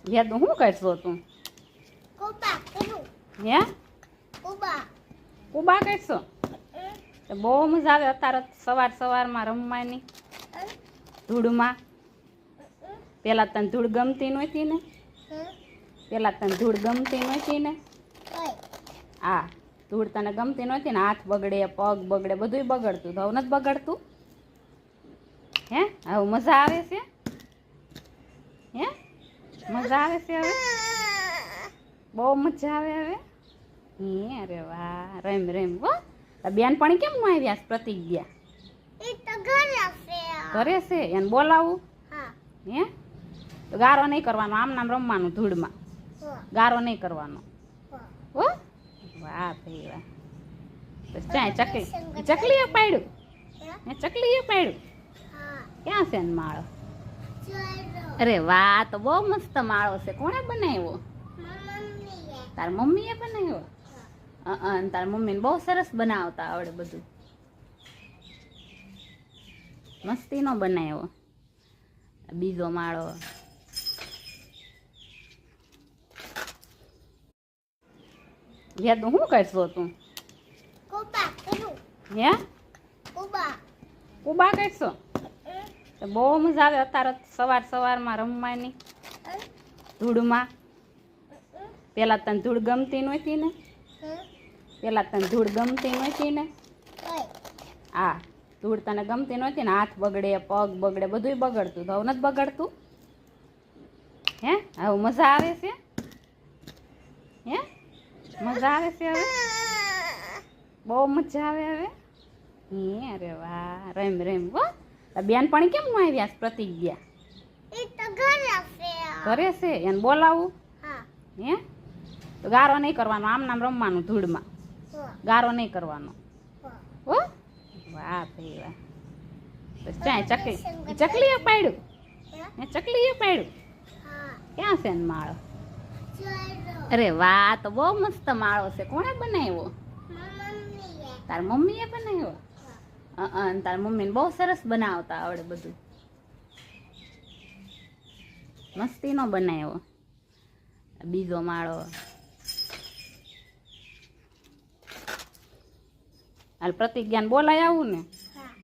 વેદું શું કરશો તું? હે કુબા કરશો? તો બહુ મજા આવે અત્યારે સવારમાં રમવાની ધૂળમાં. પેલા તને ધૂળ ગમતી નહોતી ને? હા, ધૂળ તને ગમતી નહોતી ને? હાથ બગડે, પગ બગડે, બધુંય બગડતું. તો હવે નથી બગડતું? હે હવે મજા આવે છે? હે મજા આવે છે હવે? બહુ મજા આવે હવે? હે અરે વાહ, રેમ હો. બેનપણી કેમ ન આવ્યા? પ્રતિજ્ઞા ઘરે છે, એને બોલાવું? હે તો ગારો નહીં કરવાનો, આમ નામ રમવાનું ધૂળમાં. ગારો નહીં કરવાનો હો. વાહ ભાઈ વાહ. તો ચાય ચકલીએ પાડ્યું? ચકલીએ પાડ્યું? ક્યાં છે ને માળો? અરે વાહ, તો બહુ મસ્ત માળો છે. કોણે બનાવ્યો? તાર મમ્મીએ બનાવ્યો? તાર મમ્મીને બહુ સરસ બનાવતા આવડે બધું. મસ્તીનો બનાવ્યો. બીજો માળો. વેદું શું કરશો તું? હે કુબા કરશો? તો બહુ મજા આવે અત્યારે સવારમાં રમવાની ધૂળમાં. પેલા તને ધૂળ ગમતી નહોતી ને? હા, ધૂળ તને ગમતી નહોતી ને? હાથ બગડે, પગ બગડે, બધુંય બગડતું. તો હવે નથી બગડતું? હે હવે મજા આવે છે? હે મજા આવે છે હવે? બહુ મજા આવે હવે? હે અરે વાહ, રેમ હો. બેનપણી કેમ ન આવ્યા? પ્રતિજ્ઞા ઘરે છે, એને બોલાવું? હે તો ગારો નહીં કરવાનો, આમ નામ રમવાનું ધૂળમાં. ગારો નહીં કરવાનો હો. વાહ ભાઈ વાહ. તો ચાય ચકલીએ પાડ્યું? ચકલીએ પાડ્યું? ક્યાં છે ને માળો? અરે વાહ, તો બહુ મસ્ત માળો છે. કોણે બનાવ્યો? તાર મમ્મીએ બનાવ્યો? તાર મમ્મીને બહુ સરસ બનાવતા આવડે બધું. મસ્તીનો બનાવ્યો. બીજો માળો. હાલ પ્રતિજ્ઞાને બોલાય આવું ને?